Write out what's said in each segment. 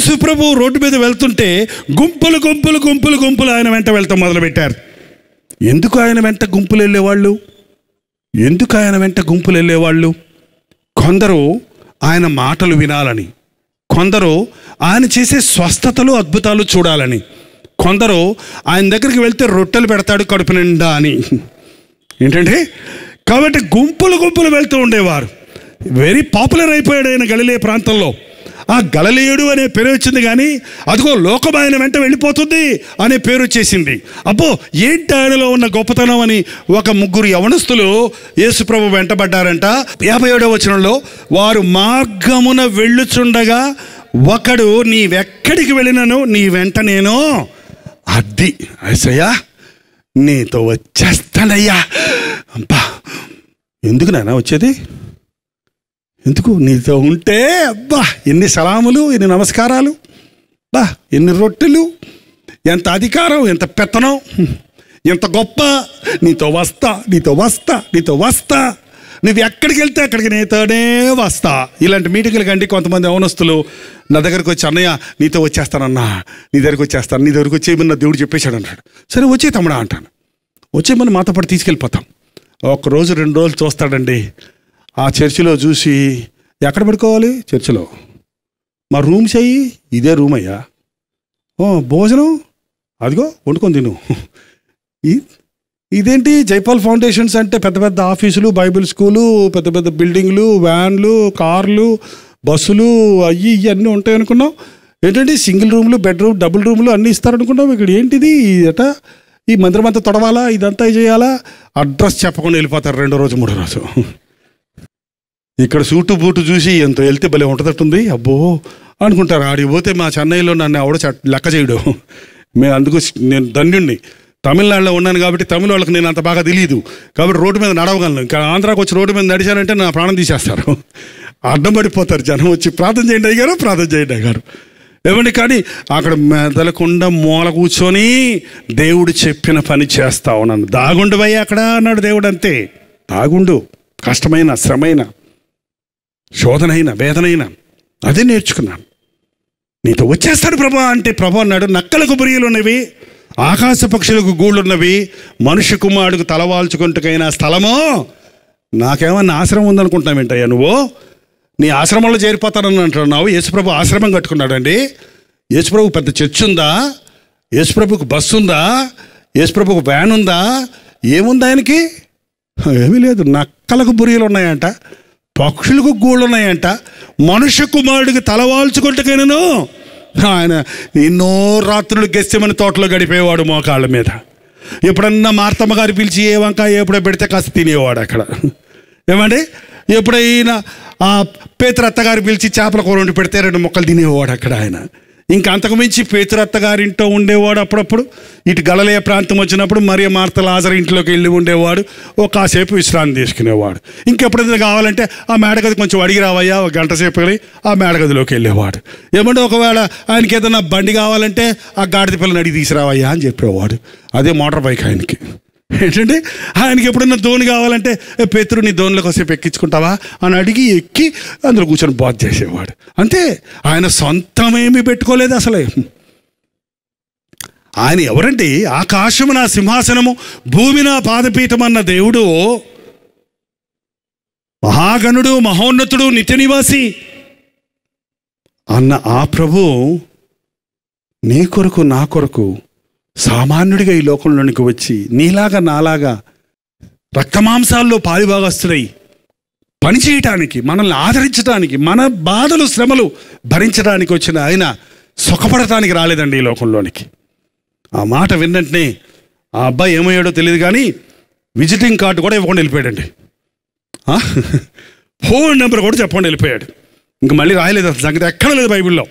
యేసు ప్రభు road మీద వెళ్తుంటే గుంపులు గుంపులు గుంపులు గుంపులు ఆయన వెంట వెళ్తాం మొదలుపెట్టారు. ఎందుకు ఆయన వెంట గుంపులు వెళ్ళేవాళ్ళు? ఎందుకు ఆయన వెంట గుంపులు వెళ్ళేవాళ్ళు? కొందరు ఆయన మాటలు వినాలని, కొందరు ఆయన చేసే స్వస్థతలు అద్భుతాలు చూడాలని, కొందరు ఆయన దగ్గరికి వెళ్తే రొట్టెలు పెడతాడు కడుపు నిండా అని. ఏంటంటే కాబట్టి గుంపులు గుంపులు వెళ్తూ ఉండేవారు. వెరీ పాపులర్ అయిపోయాడు ఆయన గలిలే ప్రాంతంలో. ఆ గలిలయుడు అనే పేరు వచ్చింది, కానీ అదిగో లోకం ఆయన వెంట వెళ్ళిపోతుంది అనే పేరు వచ్చేసింది. అబ్బో ఏంటి ఆయనలో ఉన్న గొప్పతనం అని ఒక 3 యవనస్తులు యేసుప్రభు వెంటబడ్డారంట. 57వ వచనంలో, వారు మార్గమున వెళ్ళుచుండగా ఒకడు నీవెక్కడికి వెళ్ళినను నీ వెంట నేను అద్ది యేసయ్యా నీతో వచ్చేస్తానయ్యా. అబ్బా ఎందుకు నాన్న వచ్చేది? ఎందుకు? నీతో ఉంటే అబ్బా ఎన్ని సలాములు, ఎన్ని నమస్కారాలు, బా ఎన్ని రొట్టెలు, ఎంత అధికారం, ఎంత పెత్తనం, ఎంత గొప్ప. నీతో వస్తా, నీతో వస్తా, నీతో వస్తా, నువ్వు ఎక్కడికి వెళ్తే అక్కడికి నీతోనే వస్తా. ఇలాంటి మీటింగ్ల కంటే కొంతమంది యవనస్తులు నా దగ్గరకు వచ్చి, అన్నయ్య నీతో వచ్చేస్తానన్నా, నీ దగ్గరికి వచ్చేస్తాను, నీ దగ్గరికి వచ్చేయమని నా దేవుడు చెప్పేశాడు అంటాడు. సరే వచ్చే తమ్ముడా అంటాను. వచ్చేయమని మాతో పాటు తీసుకెళ్ళిపోతాం. 1 రోజు 2 రోజులు చూస్తాడండి. ఆ చర్చిలో చూసి, ఎక్కడ పడుకోవాలి? చర్చిలో. మా రూమ్స్ అయ్యి ఇదే రూమ్ అయ్యా. భోజనం అదిగో వండుకొని తిను. ఇదేంటి జైపాల్ ఫౌండేషన్స్ అంటే పెద్ద పెద్ద ఆఫీసులు, బైబిల్ స్కూలు, పెద్ద పెద్ద బిల్డింగ్లు, వ్యాన్లు, కార్లు, బస్సులు అయ్యి ఇవన్నీ ఉంటాయి అనుకున్నాం. ఏంటంటే సింగిల్ రూమ్లు, బెడ్రూమ్, డబుల్ రూమ్లు అన్నీ ఇస్తారనుకున్నాం. ఇక్కడ ఏంటిది అట? ఈ మందిరం అంతా తొడవాలా, ఇదంతా చేయాలా? అడ్రస్ చెప్పకుండా వెళ్ళిపోతారు 2వ రోజు 3వ రోజు. ఇక్కడ సూటు బూటు చూసి ఎంత వెళ్తే భలే ఉంటుందట్టుంది అబ్బో అనుకుంటారు. ఆడికి పోతే మా చెన్నైలో నన్ను ఆవిడ లెక్క చేయడు. అందుకు నేను ధన్యుణ్ణి. తమిళనాడులో ఉన్నాను కాబట్టి తమిళ వాళ్ళకి నేను అంత బాగా తెలియదు కాబట్టి రోడ్డు మీద నడవగలను. ఇంకా ఆంధ్రాకి వచ్చి రోడ్డు మీద నడిచానంటే నా ప్రాణం తీసేస్తారు. అడ్డం పడిపోతారు జనం వచ్చి, ప్రార్థన చేయండి అయ్యారు, ప్రార్థన చేయండి అయ్యారు ఏమండి. కానీ అక్కడ మెదలకుండా మూల కూర్చొని దేవుడు చెప్పిన పని చేస్తా ఉన్నాను. దాగుండువయ్యా అక్కడ అన్నాడు దేవుడు. అంతే, దాగుండు. కష్టమైన, శ్రమైన, శోధనైన, వేదనైన అదే నేర్చుకున్నాను. నీతో వచ్చేస్తాడు ప్రభా అంటే, ప్రభు అన్నాడు నక్కలకు బురియలు ఉన్నవి, ఆకాశ పక్షులకు గూళ్ళున్నవి, మనుష్య కుమారుడికి తలవాల్చుకుంటుకైనా స్థలమో. నాకేమన్నా ఆశ్రమం ఉందనుకుంటున్నావు ఏంటయ్యా నువ్వు? నీ ఆశ్రమంలో చేరిపోతానని అంటున్నావు. యేసుప్రభు ఆశ్రమం కట్టుకున్నాడండి. యేసుప్రభు పెద్ద చర్చ్ ఉందా? యేసుప్రభుకు బస్సు ఉందా? యేసుప్రభుకు వ్యాన్ ఉందా? ఏముంది ఆయనకి? ఏమీ లేదు. నక్కలకు బురియలు ఉన్నాయంట, పక్షులకు గూళ్ళు ఉన్నాయంట, మనుష్య కుమారుడికి తలవాల్చుకుంటుకైనాను. ఆయన ఎన్నో రాత్రులు గెస్సెమని తోటలో గడిపేవాడు మోకాళ్ళ మీద. ఎప్పుడన్నా మార్తమ్మ గారు పిలిచి ఏ వంకాయ ఎప్పుడో పెడితే కాస్త తినేవాడు అక్కడ. ఏమండి, ఎప్పుడైనా ఆ పేతురత్త గారు పిలిచి చేపల కూర వండి పెడితే 2 ముక్కలు తినేవాడు అక్కడ ఆయన. ఇంకా అంతకుమించి పేతురత్త గారింటో ఉండేవాడు. అప్పుడప్పుడు ఇటు గలిలయ ప్రాంతం వచ్చినప్పుడు మరియ మార్త లాజరు ఇంట్లోకి వెళ్ళి ఉండేవాడు. కాసేపు విశ్రాంతి తీసుకునేవాడు. ఇంకెప్పుడైనా కావాలంటే ఆ మేడగది కొంచెం అడిగి రావయ్యా, 1 గంట సేపు వెళ్ళి ఆ మేడగదిలోకి వెళ్ళేవాడు. ఏమంటే ఒకవేళ ఆయనకి ఏదైనా బండి కావాలంటే ఆ గాడిద పిల్లని అడిగి తీసుకురావయ్యా అని చెప్పేవాడు. అదే మోటార్ బైక్ ఆయనకి. ఏంటంటే ఆయనకి ఎప్పుడన్నా ధోని కావాలంటే, పేతురు నీ ధోనిలో కాసేపు ఎక్కించుకుంటావా అని అడిగి ఎక్కి అందులో కూర్చొని బాధ చేసేవాడు. అంతే, ఆయన సొంతమేమీ పెట్టుకోలేదు అసలే. ఆయన ఎవరండి? ఆకాశము నా సింహాసనము, భూమి నా పాదపీఠం అన్న దేవుడు, మహాగణుడు, మహోన్నతుడు, నిత్య నివాసి అన్న ఆ ప్రభు నీ కొరకు నా కొరకు సామాన్యుడిగా ఈ లోకంలోనికి వచ్చి నీలాగా నాలాగా రక్తమాంసాల్లో పాలిభాగస్తుడై పనిచేయటానికి, మనల్ని ఆదరించడానికి, మన బాధలు శ్రమలు భరించడానికి వచ్చిన ఆయన సుఖపడటానికి రాలేదండి ఈ లోకంలోనికి. ఆ మాట విన్నట్నే ఆ అబ్బాయి ఏమయ్యాడో తెలియదు కానీ విజిటింగ్ కార్డు కూడా ఇవ్వకుండా వెళ్ళిపోయాడండి. ఫోన్ నెంబర్ కూడా చెప్పకుండా వెళ్ళిపోయాడు. ఇంక మళ్ళీ రాయలేదు అసలు, సంగతి ఎక్కడ లేదు బైబిల్లో.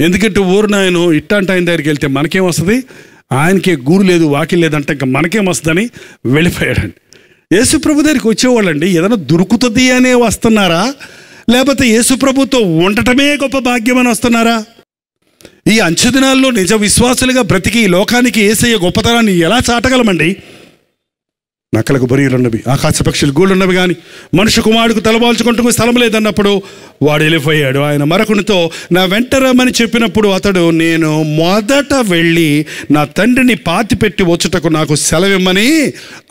ఎందుకంటే ఊరు నాయను ఇట్టంటే ఆయన దగ్గరికి వెళ్తే మనకేం వస్తుంది, ఆయనకే గూరు లేదు, వాకిల్ లేదంటే ఇంకా మనకేం వస్తుందని వెళ్ళిపోయాడండి. యేసుప్రభు దగ్గరికి వచ్చేవాళ్ళండి ఏదైనా దొరుకుతుంది అనే వస్తున్నారా, లేకపోతే యేసుప్రభుతో ఉండటమే గొప్ప భాగ్యం అని వస్తున్నారా? ఈ అంచె దినాల్లో నిజ విశ్వాసులుగా బ్రతికి ఈ లోకానికి యేసయ్య గొప్పతనాన్ని ఎలా చాటగలమండి? నక్కలకు బొరియలున్నవి, ఆకాశ పక్షులు గూళ్ళున్నవి, కానీ మనుష్య కుమారుడికి తలబాల్చుకుంటూ స్థలం లేదన్నప్పుడు వాడు వెళ్ళిపోయాడు. ఆయన మరొకనితో నా వెంట రమ్మని చెప్పినప్పుడు అతడు, నేను మొదట వెళ్ళి నా తండ్రిని పాతిపెట్టి వచ్చుటకు నాకు సెలవిమ్మని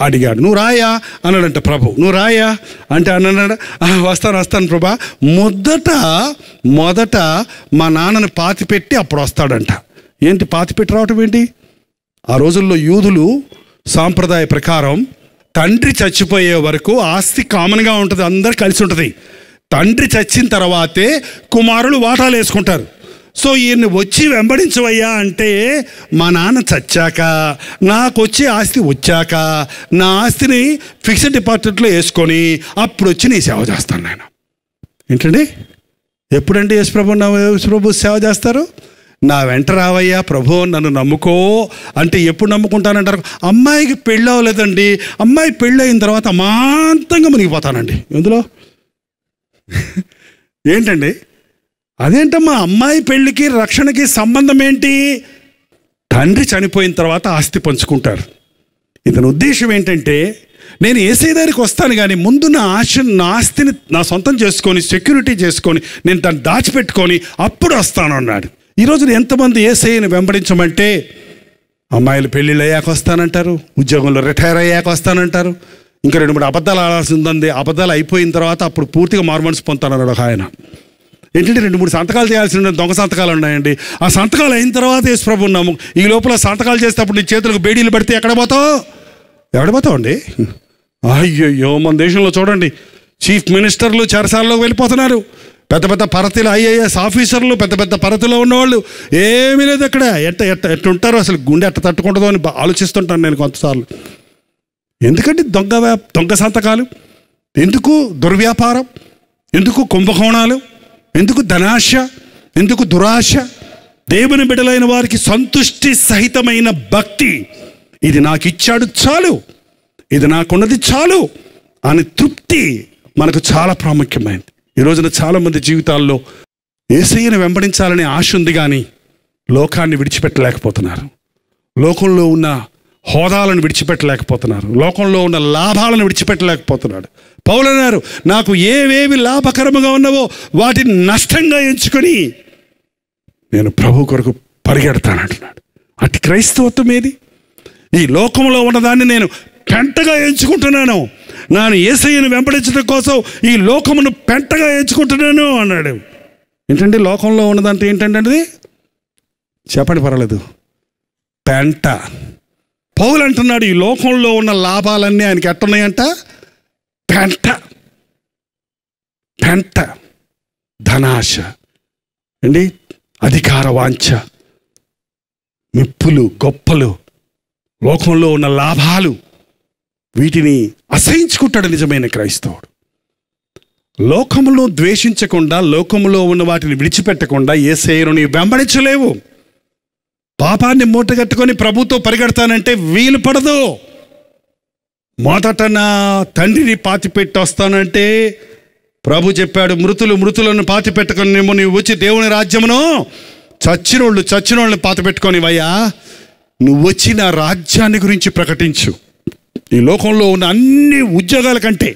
అడిగాడు. నువ్వు రాయా అన్నాడంట ప్రభు. నువ్వు రాయా అంటే అన్నాడు, వస్తాను ప్రభా. మొదట మా నాన్నని పాతిపెట్టి అప్పుడు వస్తాడంట. ఏంటి పాతిపెట్టి రావటం ఏంటి? ఆ రోజుల్లో యూదులు సాంప్రదాయ ప్రకారం తండ్రి చచ్చిపోయే వరకు ఆస్తి కామన్గా ఉంటుంది, అందరు కలిసి ఉంటుంది. తండ్రి చచ్చిన తర్వాతే కుమారులు వాటాలు వేసుకుంటారు. సో ఈయన్ని వచ్చి వెంబడించవయ్యా అంటే, మా నాన్న చచ్చాక నాకు వచ్చే ఆస్తి వచ్చాక నా ఆస్తిని ఫిక్స్డ్ డిపాజిట్లో వేసుకొని అప్పుడు వచ్చి నీ సేవ చేస్తాను నేను. ఏంటండి, ఎప్పుడండి యేసుప్రభు సేవ చేస్తారు? నా వెంట రావయ్యా ప్రభు, నన్ను నమ్ముకో అంటే ఎప్పుడు నమ్ముకుంటానంటారు? అమ్మాయికి పెళ్ళి అవ్వలేదండి, అమ్మాయి పెళ్ళి అయిన తర్వాత అమాంతంగా మునిగిపోతానండి. ఎందులో ఏంటండి? అదేంటమ్మా, అమ్మాయి పెళ్ళికి రక్షణకి సంబంధం ఏంటి? తండ్రి చనిపోయిన తర్వాత ఆస్తి పంచుకుంటారు. ఇతని ఉద్దేశం ఏంటంటే, నేను యేసయ్య దగ్గరికి వస్తాను కానీ ముందు నా ఆస్తిని నా సొంతం చేసుకొని సెక్యూరిటీ చేసుకొని నేను దాన్ని దాచిపెట్టుకొని అప్పుడు వస్తాను అన్నాడు. ఈరోజు ఎంతమంది యేసయ్యని వెంబడించమంటే, అమ్మాయిలు పెళ్ళిళ్ళు అయ్యాక వస్తానంటారు, ఉద్యోగంలో రిటైర్ అయ్యాక వస్తానంటారు, ఇంకా 2-3 అబద్ధాలు ఆడాల్సి ఉందండి, అబద్ధాలు అయిపోయిన తర్వాత అప్పుడు పూర్తిగా మారుమనసు పొందుతానన్నాడు ఒక ఆయన. ఏంటంటే 2-3 సంతకాలు చేయాల్సి ఉండే దొంగ సంతకాలు ఉన్నాయండి. ఆ సంతకాలు అయిన తర్వాత యేసుప్రభు ఉన్నాము. ఈ లోపల సంతకాలు చేసేటప్పుడు నీ చేతులకు బేడీలు పెడితే ఎక్కడ పోతావు అండి? అయ్యో, మన దేశంలో చూడండి, చీఫ్ మినిస్టర్లు చెరసాలలోకి వెళ్ళిపోతున్నారు. పెద్ద పెద్ద పరతలు ఐఏఎస్ ఆఫీసర్లు, పెద్ద పెద్ద పరతలో ఉన్నవాళ్ళు, ఏమీ లేదు అక్కడ. ఎట్టుంటారో అసలు గుండె ఎట్ట తట్టుకుంటుందో అని ఆలోచిస్తుంటాను నేను కొంతసార్లు. ఎందుకంటే దొంగ సంతకాలు ఎందుకు? దుర్వ్యాపారం ఎందుకు? కుంభకోణాలు ఎందుకు? ధనాశ ఎందుకు? దురాశ. దేవుని బిడ్డలైన వారికి సంతుష్టి సహితమైన భక్తి, ఇది నాకు ఇచ్చాడు చాలు, ఇది నాకున్నది చాలు అని తృప్తి మనకు చాలా ప్రాముఖ్యమైనది. ఈ రోజున చాలామంది జీవితాల్లో యేసయ్యను వెంబడించాలనే ఆశ ఉంది, కానీ లోకాన్ని విడిచిపెట్టలేకపోతున్నారు, లోకంలో ఉన్న హోదాలను విడిచిపెట్టలేకపోతున్నారు, లోకంలో ఉన్న లాభాలను విడిచిపెట్టలేకపోతున్నాడు. పౌలు అన్నారు, నాకు ఏవేవి లాభకరముగా ఉన్నవో వాటిని నష్టంగా ఎంచుకొని నేను ప్రభు కొరకు పరిగెడతానంటున్నాడు. అటు క్రైస్తవత్వం ఏది? ఈ లోకంలో ఉన్నదాన్ని నేను పెంటగా ఎంచుకుంటున్నాను, నేను యేసయ్యను వెంబడించడం కోసం ఈ లోకమును పెంటగా ఎంచుకుంటున్నాను అన్నాడు. ఏంటంటే లోకంలో ఉన్నదంటే ఏంటంటే అది చెప్పండి, పర్వాలేదు, పెంట. పౌలు అంటున్నాడు, ఈ లోకంలో ఉన్న లాభాలన్నీ ఆయనకి ఎట్టున్నాయంట? పెంట. ధనాశ అండి, అధికార వాంఛ, మెప్పులు, గొప్పలు, లోకంలో ఉన్న లాభాలు, వీటిని అసహించుకుంటాడు నిజమైన క్రైస్తవుడు. లోకములో ద్వేషించకుండా, లోకములో ఉన్న వాటిని విడిచిపెట్టకుండా యేసయ్యను నీవు వెంబడించలేవు. పాపాన్ని మూటగట్టుకొని ప్రభుతో పరిగెడతానంటే వీలు పడదు. మొదట నా తండ్రిని పాతిపెట్టి వస్తానంటే ప్రభు చెప్పాడు, మృతులను పాతిపెట్టుకొని నీవు వచ్చి దేవుని రాజ్యమును చచ్చినోళ్ళని పాతిపెట్టుకొనివయ్యా, నువ్వు వచ్చి నా రాజ్యాన్ని గురించి ప్రకటించు. ఈ లోకంలో ఉన్న అన్ని ఉద్యోగాల కంటే,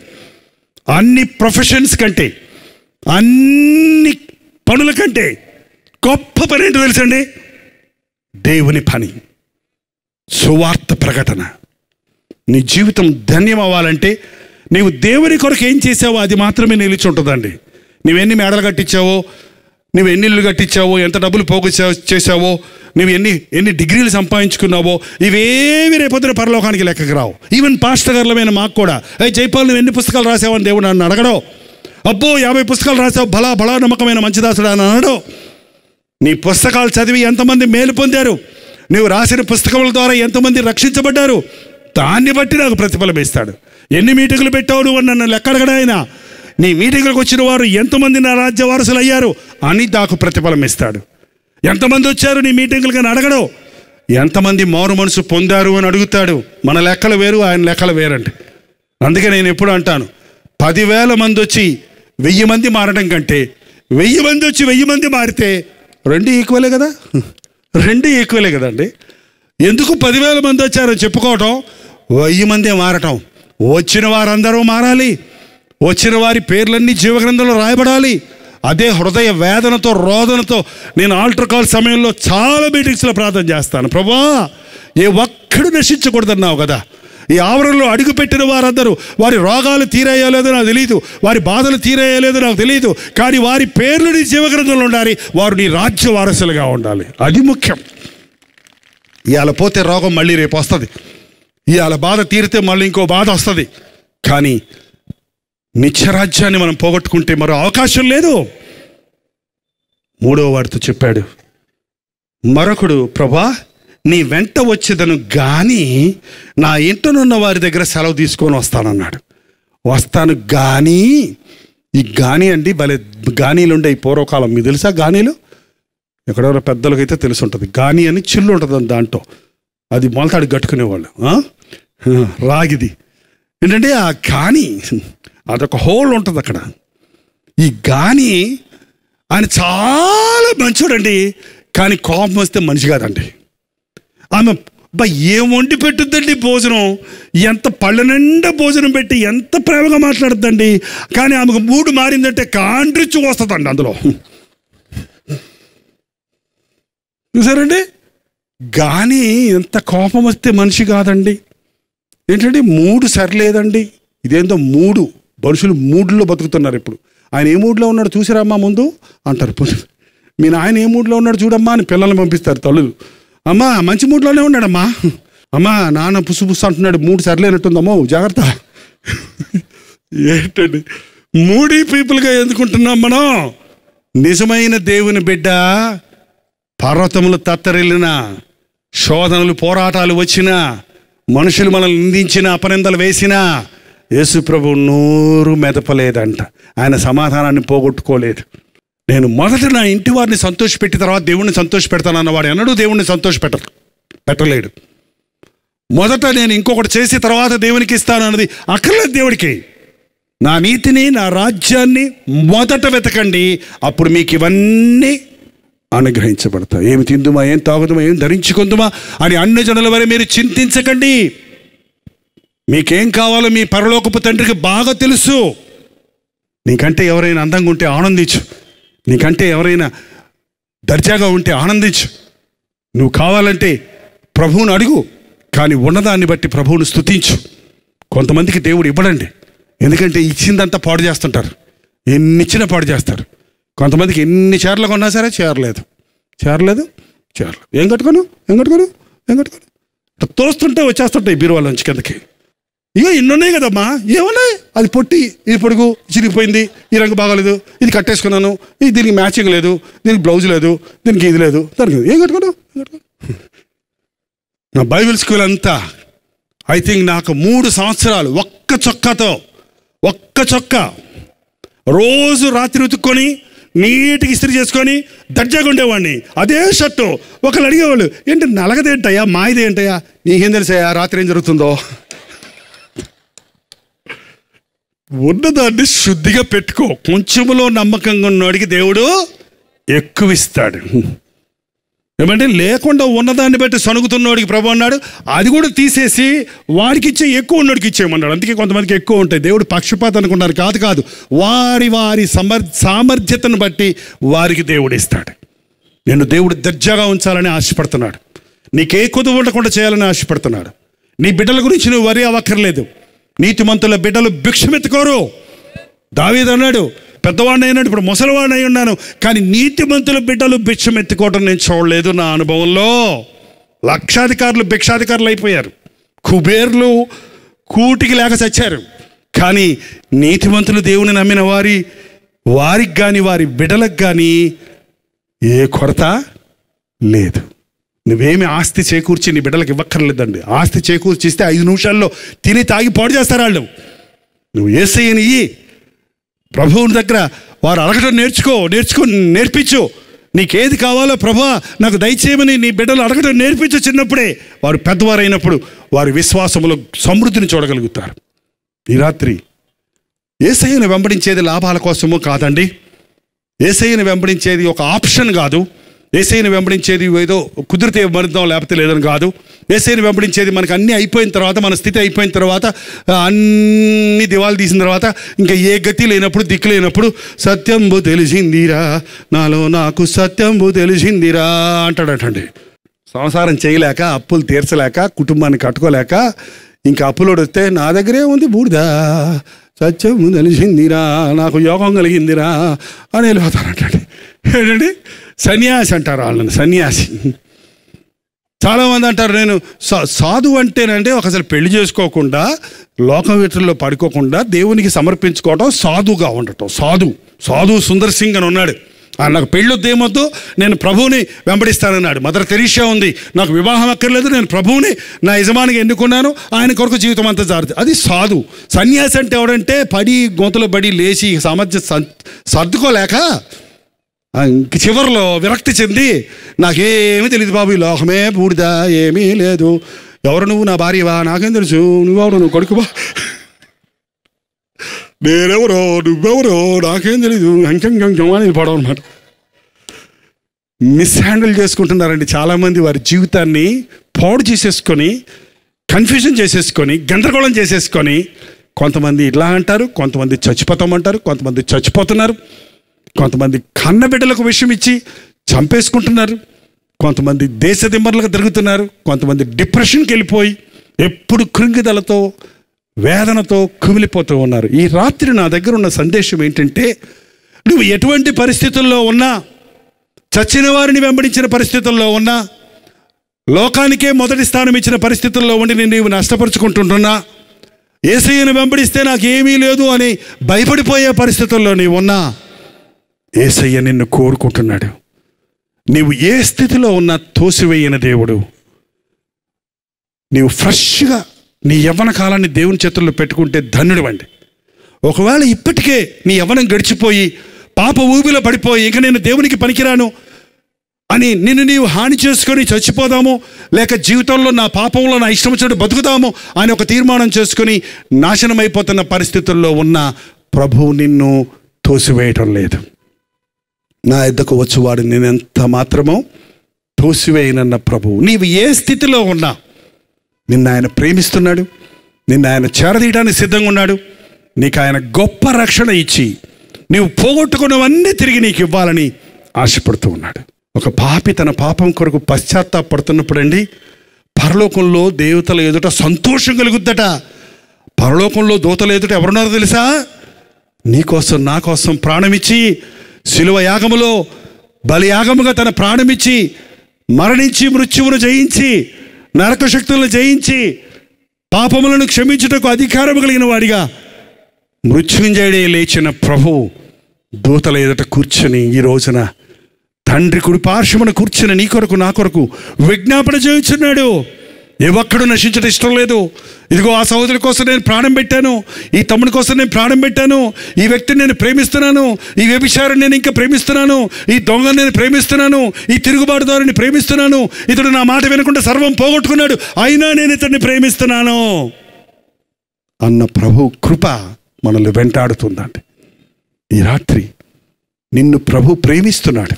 అన్ని ప్రొఫెషన్స్ కంటే, అన్ని పనుల కంటే గొప్ప పని ఏంటో తెలుసండి? దేవుని పని, సువార్త ప్రకటన. నీ జీవితం ధన్యం అవ్వాలంటే నీవు దేవుని కొరకు ఏం చేసావో అది మాత్రమే నిలిచి ఉంటుందండి. నువ్వెన్ని మేడలు కట్టించావో, నువ్వు ఎన్ని ఇళ్ళు కట్టించావో, ఎంత డబ్బులు పోగు చేసావో, నువ్వు ఎన్ని డిగ్రీలు సంపాదించుకున్నావో, ఇవేవి రేపొద్దున పరలోకానికి లెక్కకు రావు. ఈవెన్ పాస్టర్ గారులమైన మాకు కూడా, జైపాల్ నువ్వు ఎన్ని పుస్తకాలు రాసావని దేవుడు నన్ను అడగడో. అబ్బో 50 పుస్తకాలు రాసావు, బలా నమ్మకమైన మంచిదాసుడు అని అనడో. నీ పుస్తకాలు చదివి ఎంతమంది మేలు పొందారు, నువ్వు రాసిన పుస్తకముల ద్వారా ఎంతమంది రక్షించబడ్డారు, దాన్ని బట్టి నాకు ప్రతిఫలం ఇస్తాడు. ఎన్ని మీటింగులు పెట్టావు నువ్వు నన్ను లెక్క అడగడా ఆయన. నీ మీటింగులకు వచ్చిన వారు ఎంతమంది నా రాజ్య వారసులు అయ్యారు అని నాకు ప్రతిఫలం ఇస్తాడు. ఎంతమంది వచ్చారు నీ మీటింగులకు అని అడగడు. ఎంతమంది మారు మనసు పొందారు అని అడుగుతాడు. మన లెక్కలు వేరు, ఆయన లెక్కలు వేరండి. అందుకే నేను ఎప్పుడు అంటాను, 10,000 మంది వచ్చి 1000 మంది మారడం కంటే 1000 మంది వచ్చి 1000 మంది మారితే 2 ఈక్వలే కదా, 2 ఈక్వలే కదండి. ఎందుకు 10,000 మంది వచ్చారని చెప్పుకోవటం, 1000 మందే మారటం. వచ్చిన వారందరూ మారాలి, వచ్చిన వారి పేర్లన్నీ జీవగ్రంథంలో రాయబడాలి. అదే హృదయ వేదనతో, రోదనతో నేను ఆల్టర్ కాల్ సమయంలో చాలా మీటింగ్స్లో ప్రార్థన చేస్తాను. ప్రభువా, ఏ ఒక్కడు నశించకూడదన్నావు కదా. ఈ ఆవరణలో అడుగుపెట్టిన వారందరూ వారి రోగాలు తీరయ్యో లేదో నాకు తెలియదు, వారి బాధలు తీరయ్యో లేదో నాకు తెలియదు, కానీ వారి పేర్లు నీ జీవగ్రంథంలో ఉండాలి, వారు నీ రాజ్య వారసులుగా ఉండాలి. అది ముఖ్యం. ఇవాళ పోతే రోగం మళ్ళీ రేపు వస్తుంది, ఇవాళ బాధ తీరితే మళ్ళీ ఇంకో బాధ వస్తుంది, కానీ నిత్యరాజ్యాన్ని మనం పోగొట్టుకుంటే మరో అవకాశం లేదు. మూడవ వారితో చెప్పాడు, మరొకడు, ప్రభా నీ వెంట వచ్చేదను కానీ నా ఇంటనున్న వారి దగ్గర సెలవు తీసుకొని వస్తానన్నాడు. వస్తాను కానీ, ఈ గాని అండి భలే గానీలు ఉండే ఈ పూర్వకాలం. మీకు తెలుసా గానీలు? ఎక్కడెవరో పెద్దలకైతే తెలిసి ఉంటుంది. గాని అని చిల్లు ఉంటుంది దాంట్లో, అది మొలతాడు కట్టుకునేవాళ్ళు. రాగిది ఏంటంటే ఆ గాని, అదొక హోల్ ఉంటుంది అక్కడ. ఈ గాని ఆయన చాలా మంచోడండి, కానీ కోపం వస్తే మనిషి కాదండి. ఆమె ఏం వండి పెట్టుద్దండి భోజనం, ఎంత పళ్ళ నిండా భోజనం పెట్టి ఎంత ప్రేమగా మాట్లాడుద్దండి, కానీ ఆమెకు మూడు మారిందంటే కాండ్రిచ్చు వస్తుందండి అందులో. చూసారండి, గాని ఎంత కోపం వస్తే మనిషి కాదండి. ఏంటంటే మూడు సరిలేదండి. ఇదేందో మూడు, మనుషులు మూడులో బతుకుతున్నారు ఇప్పుడు. ఆయన ఏ మూడ్లో ఉన్నాడు చూసిరామ్మా ముందు అంటారు. మీ నాయన ఏ మూడ్లో ఉన్నాడు చూడమ్మా అని పిల్లల్ని పంపిస్తారు తల్లులు. అమ్మా మంచి మూడ్లోనే ఉన్నాడమ్మా, అమ్మా నాన్న పుసు పుసు అంటున్నాడు, మూడు సరిలేనట్టుందమ్మో జాగ్రత్త. ఏంటండి మూడీ పీపుల్గా ఎందుకుంటున్నాం మనం? నిజమైన దేవుని బిడ్డ పర్వతములు తత్తరిల్లిన, శోధనలు పోరాటాలు వచ్చినా, మనుషులు మనల్ని నిందించిన, అపనిందలు వేసినా యేసు ప్రభు నోరు మెదపలేదంట. ఆయన సమాధానాన్ని పోగొట్టుకోలేదు. నేను మొదట నా ఇంటి వారిని సంతోషపెట్టి తర్వాత దేవుణ్ణి సంతోషపెడతానన్నవాడు ఎన్నడూ దేవుణ్ణి పెట్టలేడు. మొదట నేను ఇంకొకటి చేసి తర్వాత దేవునికి ఇస్తాను అన్నది అక్కర్లేదు దేవుడికి. నా నీతిని, నా రాజ్యాన్ని మొదట వెతకండి, అప్పుడు మీకు ఇవన్నీ అనుగ్రహించబడతాయి. ఏమి తిందుమా, ఏం తాగుదుమా, ఏం ధరించుకుందుమా అని అన్ని జనుల వరే మీరు చింతించకండి. మీకేం కావాలో మీ పరలోకపు తండ్రికి బాగా తెలుసు. నీకంటే ఎవరైనా అందంగా ఉంటే ఆనందించు, నీకంటే ఎవరైనా దర్జాగా ఉంటే ఆనందించు. నువ్వు కావాలంటే ప్రభువుని అడుగు, కానీ ఉన్నదాన్ని బట్టి ప్రభువుని స్తుతించు. కొంతమందికి దేవుడు ఇవ్వడండి, ఎందుకంటే ఇచ్చిందంతా పాడు చేస్తుంటారు, ఎన్నిచ్చినా పాడు చేస్తారు. కొంతమందికి ఎన్ని చీరలు కొన్నా సరే చేరలేదు. ఏం కట్టుకోను తోస్తుంటే వచ్చేస్తుంటాయి బీరువాలోంచి కిందకి. ఇక ఇన్నున్నాయి కదమ్మా, ఏమన్నాయి, అది పొట్టి, ఇది పొడుగు, చిరిగిపోయింది, ఈ రంగు బాగాలేదు, ఇది కట్టేసుకున్నాను, ఇది దీనికి మ్యాచింగ్ లేదు, దీనికి బ్లౌజ్ లేదు, దీనికి ఇది లేదు, దానికి ఏం కట్టుకోను. నా బైబిల్ స్కూల్ అంతా ఐ థింక్ నాకు 3 సంవత్సరాలు ఒక్క చొక్కా రోజు రాత్రి ఉతుక్కొని నీటికి ఇస్త్రీ చేసుకొని దర్జాగా ఉండేవాడిని. అదే షర్టు ఒకళ్ళు అడిగేవాళ్ళు, ఏంటి నలగదేంటయ్యా, మాయదేంటయ్యా, నీకేం తెలుసా రాత్రి ఏం జరుగుతుందో. ఉన్నదాన్ని శుద్ధిగా పెట్టుకో. కొంచెంలో నమ్మకంగా ఉన్నవాడికి దేవుడు ఎక్కువ ఇస్తాడు. ఏమంటే లేకుండా ఉన్నదాన్ని బట్టి సణుగుతున్నవాడికి ప్రభు అన్నాడు, అది కూడా తీసేసి వాడికి ఇచ్చే, ఎక్కువ ఉన్నవాడికి ఇచ్చేయమన్నాడు. అందుకే కొంతమందికి ఎక్కువ ఉంటాయి. దేవుడు పక్షపాతం అనుకున్నారు, కాదు, వారి సామర్థ్యతను బట్టి వారికి దేవుడు ఇస్తాడు. నేను దేవుడు దర్జాగా ఉంచాలని ఆశపడుతున్నాడు, నీకే కొదువు ఉండకుండా చేయాలని ఆశపడుతున్నాడు. నీ బిడ్డల గురించి నువ్వు వరి అవ్వక్కర్లేదు. నీతిమంతుల బిడ్డలు భిక్షమెత్తుకోరు. దావీదు అన్నాడు, పెద్దవాడిని అయినాడు, ఇప్పుడు ముసలివాడిని అయి ఉన్నాను, కానీ నీతిమంతుల బిడ్డలు భిక్షమెత్తుకోవటం నేను చూడలేదు నా అనుభవంలో. లక్షాధికారులు భిక్షాధికారులు అయిపోయారు, కుబేర్లు కూటికి లేక చచ్చారు, కానీ నీతిమంతులు దేవుని నమ్మిన వారికి కానీ వారి బిడ్డలకు కానీ ఏ కొరత లేదు. నువ్వేమి ఆస్తి చేకూర్చి నీ బిడ్డలకు ఇవ్వక్కర్లేదండి. ఆస్తి చేకూర్చిస్తే 5 నిమిషాల్లో తిని తాగి పాడు చేస్తారు వాళ్ళు. నువ్వు యేసయ్యని ఇయ్యి, ప్రభువుని దగ్గర వారు అడగడం నేర్పించు. నీకేది కావాలో ప్రభువా నాకు దయచేయమని నీ బిడ్డలు అడగడం నేర్పించు. చిన్నప్పుడే వారు పెద్దవారైనప్పుడు వారి విశ్వాసములో సమృద్ధిని చూడగలుగుతారు. ఈ రాత్రి యేసయ్యను వెంబడించేది లాభాల కోసము కాదండి. యేసయ్యను వెంబడించేది ఒక ఆప్షన్ కాదు, యేసయ్యను వెంబడించేది ఏదో కుదిరితే మరుద్దాం లేకపోతే లేదని కాదు. యేసయ్యను వెంబడించేది మనకు అన్నీ అయిపోయిన తర్వాత, మన స్థితి అయిపోయిన తర్వాత, అన్ని దివాలు తీసిన తర్వాత, ఇంకా ఏ గతి లేనప్పుడు, దిక్కు లేనప్పుడు, సత్యంబు తెలిసిందిరా నాలో నాకు సత్యంబు తెలిసిందిరా అంటాడటండి. సంసారం చేయలేక, అప్పులు తీర్చలేక, కుటుంబాన్ని కట్టుకోలేక, ఇంకా అప్పులోడు వస్తే నా దగ్గరే ఉంది బూడిదా, సత్యం తెలిసిందిరా, నాకు యోగం కలిగిందిరా అని వెళ్ళిపోతారంటండి. ఏంటండి సన్యాసి అంటారు వాళ్ళని, సన్యాసి. చాలామంది అంటారు నేను సాధువు అంటేనంటే అసలు పెళ్లి చేసుకోకుండా, లోకవిత్రుల్లో పడుకోకుండా దేవునికి సమర్పించుకోవడం సాధుగా ఉండటం. సాధు సుందర్ సింగ్ అని ఉన్నాడు. నాకు పెళ్ళొద్దు, ఏమొద్దు, నేను ప్రభువుని వెంబడిస్తానన్నాడు. మదర్ తెరీసా ఉంది, నాకు వివాహం అక్కర్లేదు, నేను ప్రభువుని నా యజమానికి ఎన్నుకున్నాను, ఆయన కొరకు జీవితం అంతా జారుతుంది. అది సాధు. సన్యాసి అంటే ఎవడంటే పడి గోతులు పడి లేచి సామర్థ్యం సర్దుకోలేక ఇంక చివరిలో విరక్తి చెంది నాకేమీ తెలియదు బాబు, ఈ లోకమే బూడిదా, ఏమీ లేదు, ఎవరు నువ్వు, నా భార్యవా, నాకేం తెలుసు, నువ్వెవరు, నువ్వు కొడుకువా, నేనెవరో, నువ్వెవరో, నాకేం తెలీదు, అంకెంకెంకెం అని పడవ అనమాట. మిస్హ్యాండిల్ చేసుకుంటున్నారండి చాలామంది. వారి జీవితాన్ని పాడు చేసేసుకొని, కన్ఫ్యూజన్ చేసేసుకొని, గందరగోళం చేసేసుకొని, కొంతమంది ఇట్లా అంటారు, కొంతమంది చచ్చిపోతామంటారు, కొంతమంది చచ్చిపోతున్నారు, కొంతమంది కన్నబిడ్డలకు విషయం ఇచ్చి చంపేసుకుంటున్నారు, కొంతమంది దేశ దిమ్మర్లకు తిరుగుతున్నారు, కొంతమంది డిప్రెషన్కి వెళ్ళిపోయి ఎప్పుడు కృంగిదలతో వేదనతో కుమిలిపోతూ ఉన్నారు. ఈ రాత్రి నా దగ్గర ఉన్న సందేశం ఏంటంటే, నువ్వు ఎటువంటి పరిస్థితుల్లో ఉన్నా, చచ్చిన వారిని వెంబడించిన పరిస్థితుల్లో ఉన్నా, లోకానికే మొదటి స్థానం ఇచ్చిన పరిస్థితుల్లో ఉండి నీవు నష్టపరుచుకుంటుంటున్నా, యేసయ్యను వెంబడిస్తే నాకేమీ లేదు అని భయపడిపోయే పరిస్థితుల్లో నీవు ఉన్నా, యేసయ్య నిన్ను కోరుకుంటున్నాడు. నీవు ఏ స్థితిలో ఉన్నా తోసివేయని దేవుడు. నీవు ఫ్రెష్గా నీ యవ్వన కాలాన్ని దేవుని చేతుల్లో పెట్టుకుంటే ధన్యుడు అండి. ఒకవేళ ఇప్పటికే నీ యవ్వనం గడిచిపోయి పాప ఊబిలో పడిపోయి ఇక నేను దేవునికి పనికిరాను అని నిన్ను నీవు హాని చేసుకొని చచ్చిపోదాము, లేక జీవితంలో నా పాపంలో నా ఇష్టం వచ్చినట్టు బతుకుదాము అని ఒక తీర్మానం చేసుకొని నాశనమైపోతున్న పరిస్థితుల్లో ఉన్న ప్రభువు నిన్ను తోసివేయటం లేదు. నా యొద్దకు వచ్చేవాడు నేను ఎంత మాత్రమో తోసివేయనన్న ప్రభువు. నీవు ఏ స్థితిలో ఉన్నా నిన్ను ఆయన ప్రేమిస్తున్నాడు, నిన్ను ఆయన చేరదీయడానికి సిద్ధంగా ఉన్నాడు. నీకు ఆయన గొప్ప రక్షణ ఇచ్చి నీవు పోగొట్టుకున్నవన్నీ తిరిగి నీకు ఇవ్వాలని ఆశపడుతూ ఉన్నాడు. ఒక పాపి తన పాపం కొరకు పశ్చాత్తాపడుతున్నప్పుడు అండి, పరలోకంలో దేవతల ఎదుట సంతోషం కలుగుద్దట. పరలోకంలో దూతల ఎదుట ఎవరున్నారో తెలుసా? నీకోసం నా కోసం ప్రాణమిచ్చి, శిలువ యాగములో బలియాగముగా తన ప్రాణమిచ్చి, మరణించి మృత్యువును జయించి, నరక శక్తులను జయించి, పాపములను క్షమించుటకు అధికారం కలిగిన వాడిగా మృత్యుంజయుడే లేచిన ప్రభువు దూతల ఎదుట కూర్చొని ఈ రోజున తండ్రి కుడి పార్శ్వమున కూర్చుని నీ కొరకు నా కొరకు విజ్ఞాపన చేయుచున్నాడు. ఏ ఒక్కడు నశించడం ఇష్టం లేదు. ఇదిగో ఆ సహోదరి కోసం నేను ప్రాణం పెట్టాను, ఈ తమ్ముడి కోసం నేను ప్రాణం పెట్టాను, ఈ వ్యక్తిని నేను ప్రేమిస్తున్నాను, ఈ వ్యభిచారాన్ని నేను ఇంకా ప్రేమిస్తున్నాను, ఈ దొంగను నేను ప్రేమిస్తున్నాను, ఈ తిరుగుబాటుదారుని ప్రేమిస్తున్నాను, ఇతడు నా మాట వినకుండా సర్వం పోగొట్టుకున్నాడు, అయినా నేను ఇతడిని ప్రేమిస్తున్నాను అన్న ప్రభు కృప మనల్ని వెంటాడుతుందండి. ఈ రాత్రి నిన్ను ప్రభు ప్రేమిస్తున్నాడు.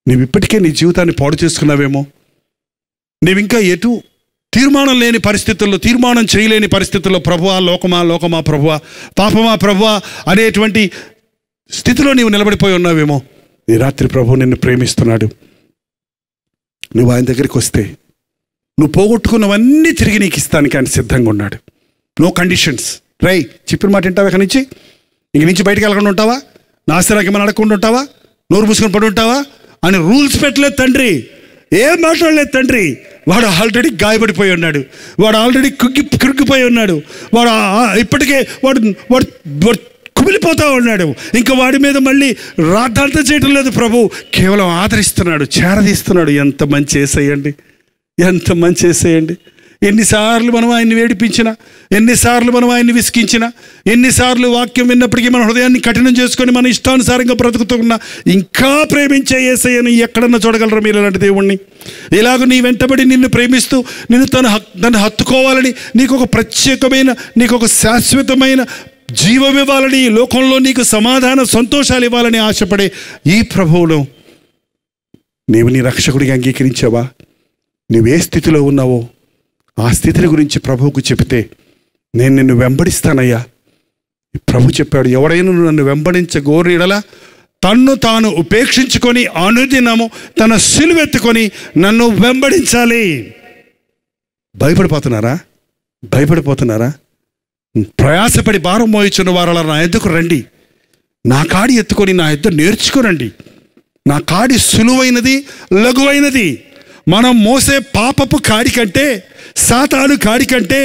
నువ్వు ఇప్పటికే నీ జీవితాన్ని పాడు చేసుకున్నావేమో, నీవింకా ఎటు తీర్మానం లేని పరిస్థితుల్లో, తీర్మానం చేయలేని పరిస్థితుల్లో ప్రభువా లోకమా, లోకమా ప్రభువా, పాపమా ప్రభువా అనేటువంటి స్థితిలో నీవు నిలబడిపోయి ఉన్నావేమో. ఈ రాత్రి ప్రభు నిన్ను ప్రేమిస్తున్నాడు. నువ్వు ఆయన దగ్గరికి వస్తే నువ్వు పోగొట్టుకున్నవన్నీ తిరిగి నీకు ఇస్తానికి ఆయన సిద్ధంగా ఉన్నాడు. No conditions. రై చెప్పిన మాట వింటావా? ఇక నుంచి బయటకు వెళ్ళకుండా ఉంటావా? నాశనాకి మనం అడగకుండా ఉంటావా? నోరు మూసుకొని పడి ఉంటావా అని రూల్స్ పెట్టలేదు తండ్రి, ఏం మాట్లాడలేదు తండ్రి. వాడు ఆల్రెడీ గాయపడిపోయి ఉన్నాడు, వాడు ఆల్రెడీ కురికిపోయి ఉన్నాడు, వాడు ఇప్పటికే వాడు వాడు వాడు కుమిలిపోతూ ఉన్నాడు. ఇంకా వాడి మీద మళ్ళీ రాద్ధాంతం చేయటం లేదు ప్రభు, కేవలం ఆదరిస్తున్నాడు, చేరదీస్తున్నాడు. ఎంత మంచి యేసయ్యండి, ఎంత మంచి యేసయ్యండి. ఎన్నిసార్లు మనం ఆయన్ని వేడిపించినా, ఎన్నిసార్లు మనం ఆయన్ని విసికించినా, ఎన్నిసార్లు వాక్యం విన్నప్పటికీ మన హృదయాన్ని కఠినం చేసుకొని మన ఇష్టానుసారంగా బ్రతుకుతున్నా ఇంకా ప్రేమించే యేసయ్యని ఎక్కడన్నా చూడగలరు మీరు అలాంటి దేవుణ్ణి? ఇలాగ నీ వెంటబడి నిన్ను ప్రేమిస్తూ నిన్ను తను హత్తుకోవాలని, నీకు ఒక ప్రత్యేకమైన, నీకు ఒక శాశ్వతమైన జీవం ఇవ్వాలని, లోకంలో నీకు సమాధాన సంతోషాలు ఇవ్వాలని ఆశపడే ఈ ప్రభువును నీవు నీ రక్షకుడిగా అంగీకరించావా? నువ్వే స్థితిలో ఉన్నావో ఆ స్థితిని గురించి ప్రభువుకు చెబితే, నేను నిన్ను వెంబడిస్తానయ్యా. ప్రభు చెప్పాడు, ఎవడైనా నన్ను వెంబడించగోరు ఎడల తన్ను తాను ఉపేక్షించుకొని అనుదినము తన సిలువెత్తుకొని నన్ను వెంబడించాలి. భయపడిపోతున్నారా? ప్రయాసపడి భారం మోయించిన వారలా నా ఎద్దుకు రండి, నా కాడి ఎత్తుకొని నా ఎద్దు నేర్చుకోనండి. నా కాడి సులువైనది, లఘువైనది. మనం మోసే పాపపు కాడి కంటే, సాతాను కాడి కంటే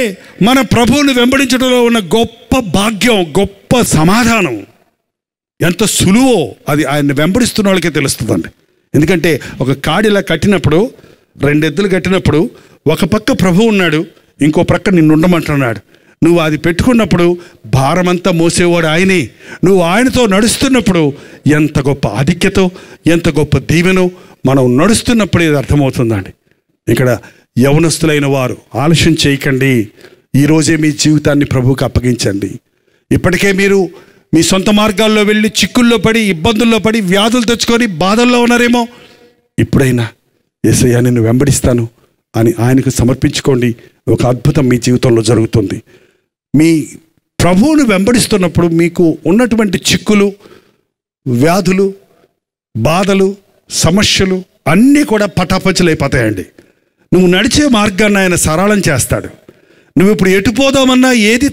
మన ప్రభువును వెంబడించడంలో ఉన్న గొప్ప భాగ్యం, గొప్ప సమాధానం ఎంత సులువో అది ఆయన్ని వెంబడిస్తున్న వాళ్ళకే తెలుస్తుందండి. ఎందుకంటే ఒక కాడిలా కట్టినప్పుడు, 2 ఎద్దులు కట్టినప్పుడు ఒక పక్క ప్రభువు ఉన్నాడు, ఇంకో ప్రక్క నిన్ను ఉండమంటున్నాడు. నువ్వు అది పెట్టుకున్నప్పుడు భారమంతా మోసేవాడు ఆయనే. నువ్వు ఆయనతో నడుస్తున్నప్పుడు ఎంత గొప్ప ఆధిక్యతో, ఎంత గొప్ప దీవెనో మనం నడుస్తున్నప్పుడు ఇది అర్థమవుతుందండి. ఇక్కడ యవనస్తులైన వారు ఆలస్యం చేయకండి. ఈరోజే మీ జీవితాన్ని ప్రభువుకి అప్పగించండి. ఇప్పటికే మీరు మీ సొంత మార్గాల్లో వెళ్ళి చిక్కుల్లో పడి, ఇబ్బందుల్లో పడి, వ్యాధులు తెచ్చుకొని బాధల్లో ఉన్నారేమో. ఇప్పుడైనా యేసయ్యా నిన్ను వెంబడిస్తాను అని ఆయనకు సమర్పించుకోండి. ఒక అద్భుతం మీ జీవితంలో జరుగుతుంది. మీ ప్రభువును వెంబడిస్తున్నప్పుడు మీకు ఉన్నటువంటి చిక్కులు, వ్యాధులు, బాధలు, సమస్యలు అన్నీ కూడా పటాపంచలైపోతాయండి. నువ్వు నడిచే మార్గాన్ని ఆయన సరళం చేస్తాడు. నువ్వు ఇప్పుడు ఎటు పోదామన్నా ఏది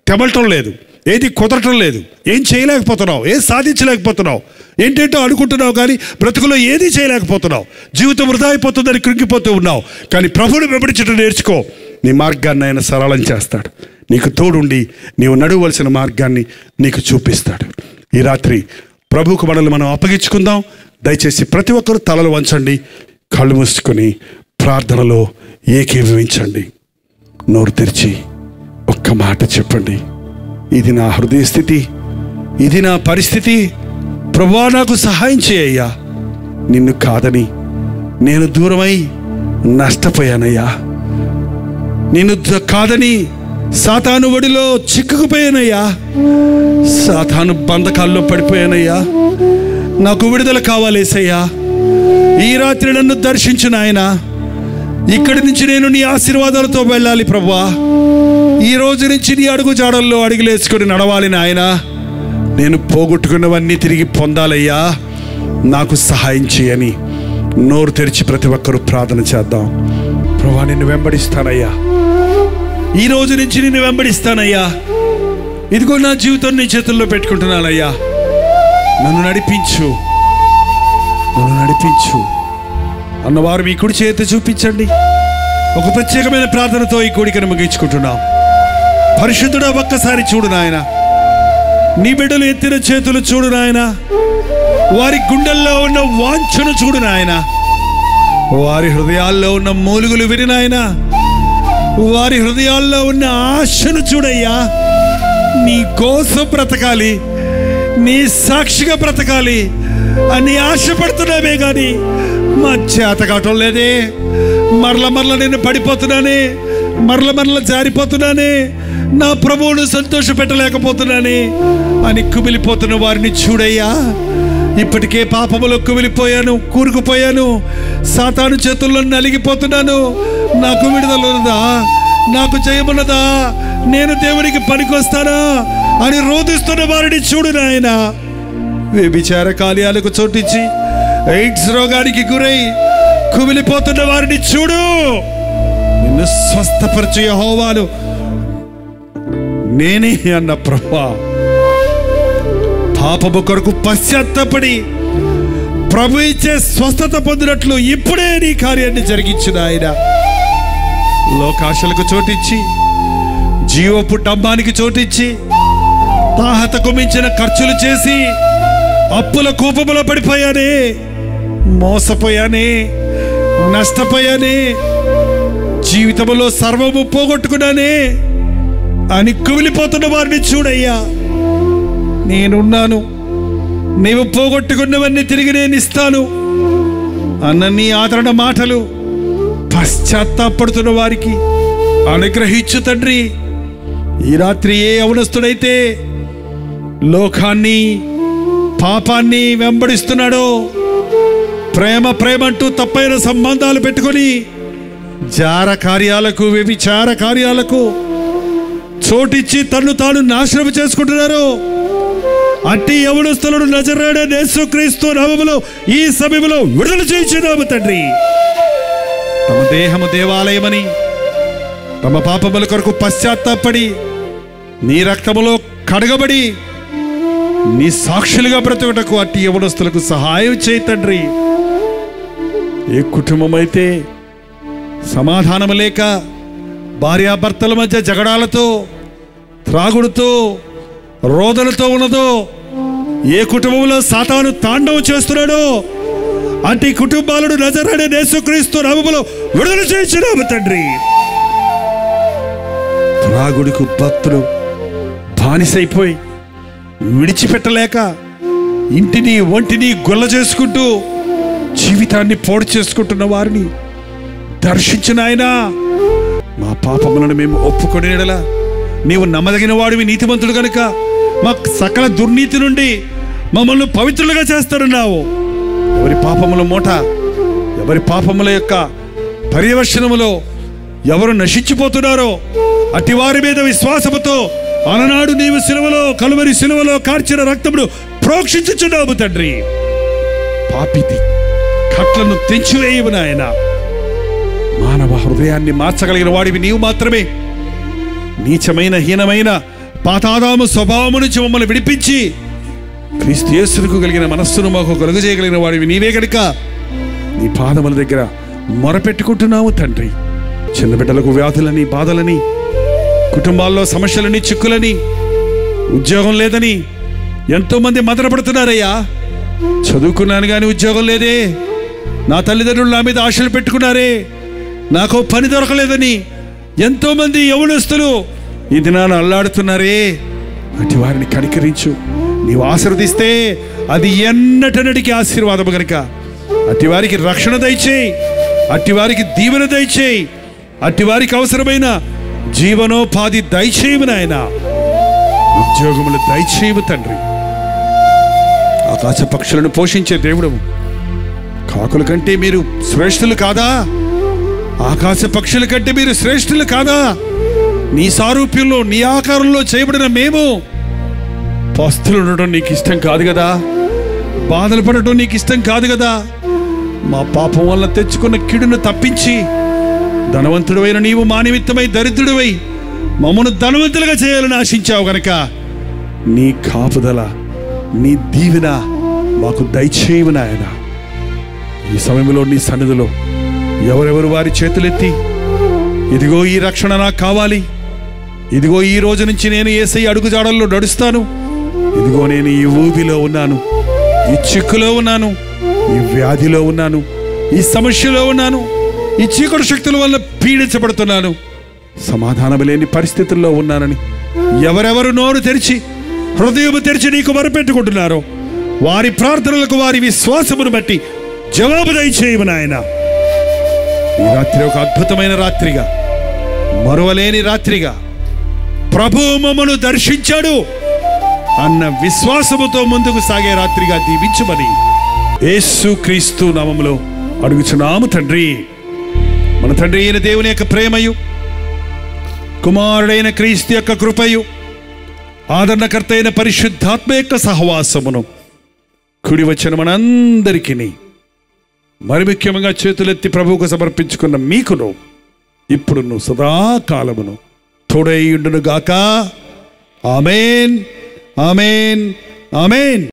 తెమలటం లేదు, ఏది కుదరటం లేదు, ఏం చేయలేకపోతున్నావు, ఏం సాధించలేకపోతున్నావు, ఏంటేంటో అనుకుంటున్నావు కానీ బ్రతుకులో ఏది చేయలేకపోతున్నావు. జీవితం వృధా అయిపోతుందని కృంగిపోతూ ఉన్నావు. కానీ ప్రభువును వెంబడించడం నేర్చుకో. నీ మార్గాన్ని ఆయన సరళం చేస్తాడు. నీకు తోడుండి నీవు నడవలసిన మార్గాన్ని నీకు చూపిస్తాడు. ఈ రాత్రి ప్రభువుకు మనల్ని మనం అప్పగించుకుందాం. దయచేసి ప్రతి ఒక్కరూ తలలు వంచండి, కళ్ళు మూసుకొని ప్రార్థనలో ఏకీభవించండి. నోరు తెరిచి ఒక్క మాట చెప్పండి, ఇది నా హృదయ స్థితి, ఇది నా పరిస్థితి. ప్రభువా నాకు సహాయం చేయయ్యా. నిన్ను కాదని నేను దూరమై నష్టపోయానయ్యా. నిన్ను కాదని సాతాను ఒడిలో చిక్కుకుపోయానయ్యా. సాతాను బంధకాల్లో పడిపోయానయ్యా. నాకు విడుదల కావాలేసయ్యా. ఈ రాత్రి నన్ను దర్శించు నాయనా. ఇక్కడి నుంచి నేను నీ ఆశీర్వాదాలతో వెళ్ళాలి ప్రభువా. ఈ రోజు నుంచి నీ అడుగు జాడల్లో అడుగులేసుకొని నడవాలి నాయనా. నేను పోగొట్టుకున్నవన్నీ తిరిగి పొందాలయ్యా. నాకు సహాయం చేయని నోరు తెరిచి ప్రతి ఒక్కరూ ప్రార్థన చేద్దాం. ప్రభువా నిన్ను వెంబడిస్తానయ్యా. ఈ రోజు నుంచి నిన్ను వెంబడిస్తానయ్యా. ఇదిగో నా జీవితం నీ చేతుల్లో పెట్టుకుంటున్నానయ్యా. నన్ను నడిపించు అన్నవారు మీ కుడి చేతి చూపించండి. ఒక ప్రత్యేకమైన ప్రార్థనతో ఈ కోడికను ముగించుకుంటున్నాం. పరిశుద్ధుడా ఒక్కసారి చూడు నాయన. నీ బిడ్డలు ఎత్తిన చేతులు చూడు నాయన. వారి గుండెల్లో ఉన్న వాంఛను చూడు నాయన. వారి హృదయాల్లో ఉన్న మూలుగులు విని నాయన. వారి హృదయాల్లో ఉన్న ఆశను చూడయ్యా. నీ కోసం బ్రతకాలి, నీ సాక్షిగా బ్రతకాలి అని ఆశపడుతున్నామే కానీ మా చేత కావటం లేదే. మరల నేను పడిపోతున్నానే, మరల జారిపోతున్నానే, నా ప్రభువును సంతోష పెట్టలేకపోతున్నానే అని కుమిలిపోతున్న వారిని చూడయ్యా. ఇప్పటికే పాపములో కుమిలిపోయాను, కూరుకుపోయాను, సాతాను చేతుల్లో నలిగిపోతున్నాను. నాకు విడుదలన్నదా, నాకు జయమున్నదా, నేను దేవునికి పనికొస్తానా అని రోధిస్తున్న వారిని చూడు నాయన. వ్యభిచార కార్యాలకు చోటించి ఎయిడ్స్ రోగానికి గురై కుమిలిపోతున్న వారిని చూడు. నిన్ను స్వస్థపరచు యెహోవాను నేనే అన్న ప్రభువా. పాపము కొరకు పశ్చాత్తాపడి ప్రభు ఇచ్చే స్వస్థత పొందినట్లు ఇప్పుడే నీ కార్యాన్ని జరిగించిన ఆయన. లోకాశలకు చోటిచ్చి, జీవపు డబ్బానికి చోటిచ్చి, తాహతకు మించిన ఖర్చులు చేసి అప్పుల కూపములో పడిపోయానే, మోసపోయానే, నష్టపోయానే, జీవితంలో సర్వము పోగొట్టుకున్నానే అని కుమిలిపోతున్న వారిని చూడయ్యా. నేనున్నాను, నీవు పోగొట్టుకున్నవన్నీ తిరిగి నేను ఇస్తాను అన్న నీ ఆదరణ మాటలు పశ్చాత్తాపడుతున్న వారికి అనుగ్రహించు తండ్రి. ఈ రాత్రి ఏ యవనస్తుడైతే లోకాన్ని, పాపాన్ని వెంబడిస్తున్నాడో, ప్రేమ అంటూ తప్పైన సంబంధాలు పెట్టుకొని జార కార్యాలకు, వ్యభిచార కార్యాలకు చోటిచ్చి తన్ను తాను నాశనం చేసుకుంటున్నారు. అట్టి యవనస్తులను నజరేయుడైన యేసుక్రీస్తు నామములో ఈ సమయంలో విడుదల చేయించున్నాము తండ్రి. తమ దేహము దేవాలయమని, తమ పాపముల కొరకు పశ్చాత్తాపడి నీ రక్తములో కడగబడి నీ సాక్షులుగా బ్రతుకుటకు అట్టి యవనస్తులకు సహాయం చేయి తండ్రి. ఏ కుటుంబం అయితే సమాధానం లేక భార్యాభర్తల మధ్య జగడాలతో, త్రాగుడుతో, రోదనతో ఉన్నదో, ఏ కుటుంబంలో సాతాను తాండవం చేస్తున్నాడో అట్టి కుటుంబాలను నజరేయుడైన యేసుక్రీస్తు నామములో విడుదల చేయించున్నాము తండ్రి. త్రాగుడుకు భక్తులు బానిసైపోయి విడిచిపెట్టలేక ఇంటిని ఒంటిని గొల్ల చేసుకుంటూ జీవితాన్ని పాడు చేసుకుంటున్న వారిని దర్శించిన ఆయన, మా పాపములను మేము ఒప్పుకొని ఎడలా నీవు నమ్మదగిన వాడివి, నీతిమంతుడు కనుక మా సకల దుర్నీతి నుండి మమ్మల్ని పవిత్రులుగా చేస్తారన్నావు. ఎవరి పాపముల మూట, ఎవరి పాపముల యొక్క పర్యవేక్షణములో ఎవరు నశించిపోతున్నారో అట్టి వారి మీద విశ్వాసముతో అలనాడు నీవు సిలువలో, కలువరి సిలువలో కార్చిన రక్తమును ప్రోక్షించుచున్నావు తండ్రి. పాపిది కట్లను తెంచివేయవు నాయన. మానవ హృదయాన్ని మార్చగలిగిన వాడివి నీవు మాత్రమే. నీచమైన, హీనమైన పాతాదాము స్వభావము నుంచి మమ్మల్ని విడిపించి క్రీస్తు యేసుకు కలిగిన మనస్సును మాకు కలుగజేయగలిగిన వాడివి నీవే గనుక నీ పాదముల దగ్గర మొరపెట్టుకుంటున్నాము తండ్రి. చిన్న బిడ్డలకు వ్యాధులని, బాధలని, కుటుంబాల్లో సమస్యలని, చిక్కులని, ఉద్యోగం లేదని ఎంతోమంది మదనపడుతున్నారయ్యా. చదువుకున్నాను కానీ ఉద్యోగం లేదే, నా తల్లిదండ్రులు నా మీద ఆశలు పెట్టుకున్నారే, నాకు పని దొరకలేదని ఎంతోమంది యవనస్తులు ఈ దినాన అల్లాడుతున్నారే. అటు వారిని కనికరించు. నీవు ఆశీర్వదిస్తే అది ఎన్నటనటికి ఆశీర్వాదము కనుక అట్టి వారికి రక్షణ దయచేయి, అట్టి వారికి దీవెన దయచేయి, అట్టి వారికి అవసరమైన జీవనోపాధి దయచేయము నాయన. ఉద్యోగములు దయచేయము తండ్రి. ఆకాశ పక్షులను పోషించే దేవుడము, కాకుల కంటే మీరు శ్రేష్ఠులు కాదా? ఆకాశ పక్షుల కంటే మీరు శ్రేష్ఠులు కాదా? నీ సారూప్యంలో, నీ ఆకారంలో చేయబడిన మేము పస్తులు ఉండటం నీకు ఇష్టం కాదు కదా? బాధలు పడటం నీకు ఇష్టం కాదు కదా? మా పాపం వల్ల తెచ్చుకున్న కీడును తప్పించి ధనవంతుడైన నీవు మా నిమిత్తమై దరిద్రుడివై మమ్మను ధనవంతులుగా చేయాలని ఆశించావు గనక నీ కాపుదల, నీ దీవెన మాకు దయచేయవు నాయన. ఈ సమయంలో నీ సన్నిధిలో ఎవరెవరు వారి చేతులెత్తి ఇదిగో ఈ రక్షణ నాకు కావాలి, ఇదిగో ఈ రోజు నుంచి నేను యేసయ్య అడుగుజాడల్లో నడుస్తాను, ఇదిగో నేను ఈ ఊబిలో ఉన్నాను, ఈ చిక్కులో ఉన్నాను, ఈ వ్యాధిలో ఉన్నాను, ఈ సమస్యలో ఉన్నాను, ఈ చీకటి శక్తుల వల్ల పీడించబడుతున్నాను, సమాధానం లేని పరిస్థితుల్లో ఉన్నానని ఎవరెవరు నోరు తెరిచి, హృదయం తెరిచి నీకు మొరపెట్టుకుంటున్నారో వారి ప్రార్థనలకు, వారి విశ్వాసమును బట్టి జవాబు దయచేయము నాయన. ఈ రాత్రి ఒక అద్భుతమైన రాత్రిగా, మరువలేని రాత్రిగా ప్రభువు మమ్మను దర్శించాడు అన్న విశ్వాసముతో ముందుకు సాగే రాత్రిగా దీవించుమని యేసుక్రీస్తు నామములో అడుగుచున్నాము తండ్రి. మన తండ్రి అయిన దేవుని యొక్క ప్రేమయు, కుమారుడైన క్రీస్తు యొక్క కృపయు, ఆదరణకర్త అయిన పరిశుద్ధాత్మ యొక్క సహవాసమును కుడి వచ్చిన మనందరికీ, మరి ముఖ్యంగా చేతులెత్తి ప్రభువుకు సమర్పించుకున్న మీకును ఇప్పుడును సదాకాలమును తోడై ఉండును గాక. ఆమేన్, ఆమేన్, ఆమేన్.